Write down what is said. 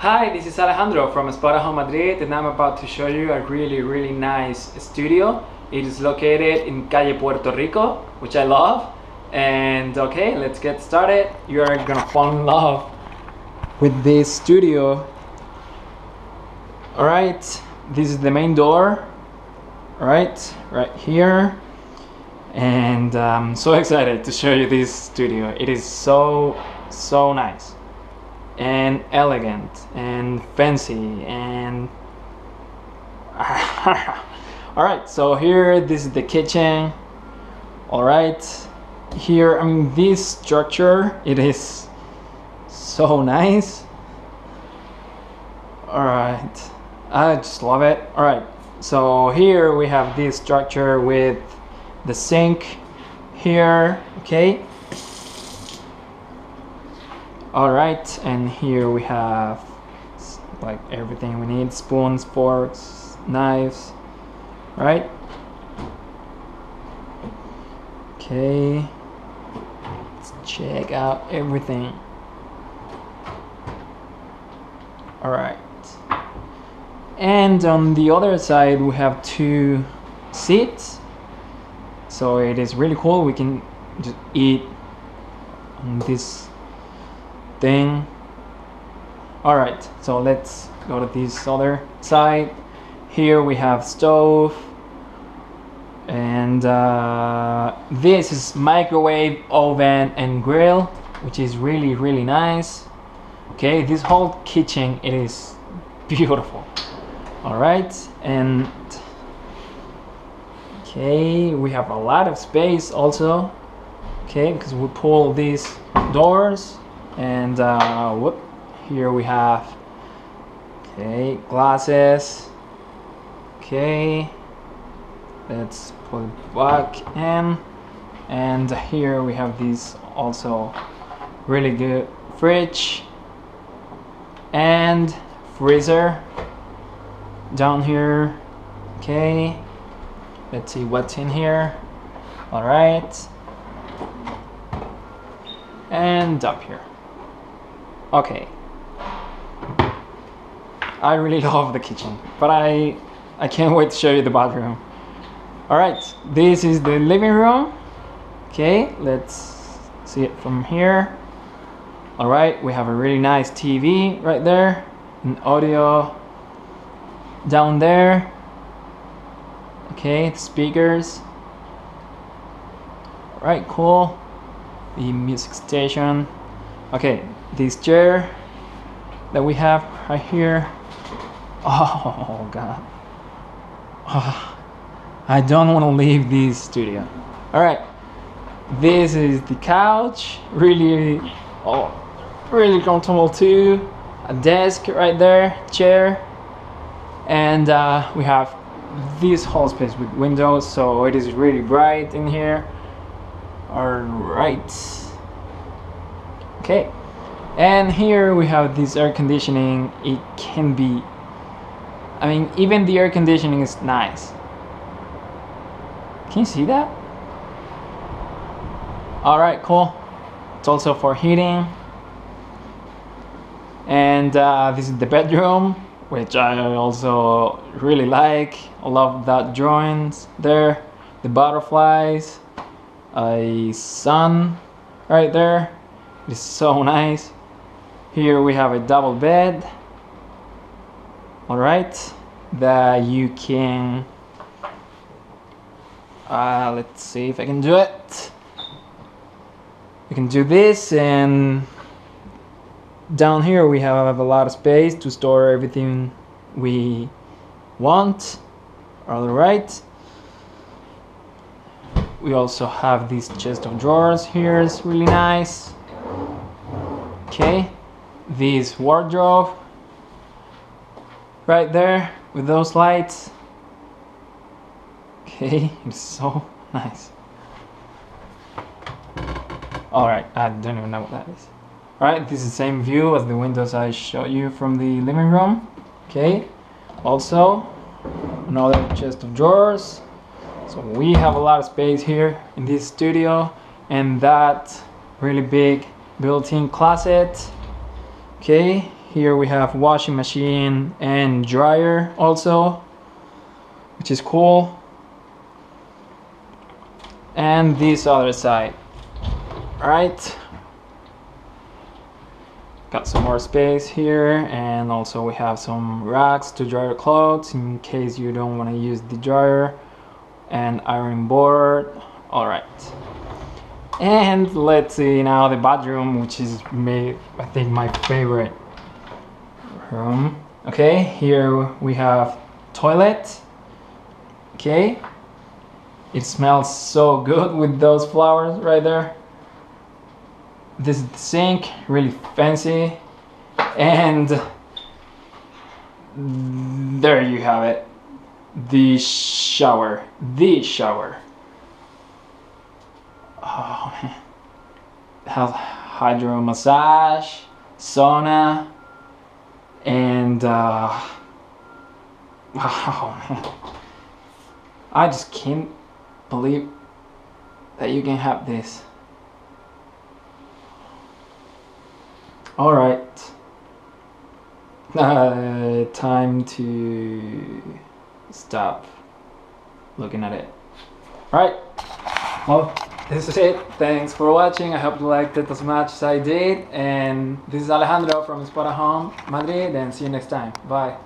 Hi, this is Alejandro from Spotahome Madrid, and I'm about to show you a really nice studio. It is located in Calle Puerto Rico, which I love. And okay, let's get started. You are gonna fall in love with this studio. Alright, this is the main door. Alright, right here. And I'm so excited to show you this studio. It is so nice and elegant and fancy and all right, so here this is the kitchen. All right, here, I mean, this structure, it is so nice. All right, I just love it. All right, so here we have this structure with the sink here. Okay, all right, and here we have like everything we need: spoons, forks, knives. Right? Okay, let's check out everything. All right, and on the other side we have two seats, so it is really cool. We can just eat on this thing. All right, so let's go to this other side. Here we have stove, and this is microwave, oven and grill, which is really nice. Okay, this whole kitchen, it is beautiful. All right, and okay, we have a lot of space also. Okay, because we pull these doors. And whoop, here we have, okay, glasses. Okay, let's put it back in. And here we have this also really good fridge and freezer down here. Okay, let's see what's in here. All right, and up here. Okay, I really love the kitchen, but I can't wait to show you the bathroom. All right, this is the living room. Okay, let's see it from here. All right, we have a really nice TV right there, and audio down there. Okay, the speakers. All right, cool. The music station. Okay, this chair that we have right here. Oh god, I don't want to leave this studio. All right, this is the couch, really comfortable too. A desk right there, chair, and we have this whole space with windows, so it is really bright in here. All right, okay. And here we have this air conditioning. It can be, I mean, even the air conditioning is nice. Can you see that? All right, cool. It's also for heating. And this is the bedroom, which I also really like. I love that drawings there. The butterflies, a sun right there. It's so nice. Here we have a double bed. All right, that you can, let's see if I can do it. You can do this, and down here we have a lot of space to store everything we want. All right, we also have this chest of drawers here. It's really nice. Okay, this wardrobe right there with those lights. Okay, it's so nice. All right, I don't even know what that is. All right, this is the same view as the windows I showed you from the living room. Okay, also another chest of drawers. So we have a lot of space here in this studio, and that really big built-in closet. Okay, Here we have washing machine and dryer also, which is cool. And this other side, right? Got some more space here, and also we have some racks to dry your clothes in case you don't want to use the dryer, and iron board. All right. And let's see now the bathroom, which is I think my favorite room. Okay, here we have toilet. Okay, it smells so good with those flowers right there. This is the sink, really fancy, and there you have it, the shower. Oh man, it has hydro massage, sauna, and wow man, I just can't believe that you can have this. All right, time to stop looking at it. All right, well, this is it. Thanks for watching. I hope you liked it as much as I did. And this is Alejandro from Spotahome, Madrid, and see you next time. Bye.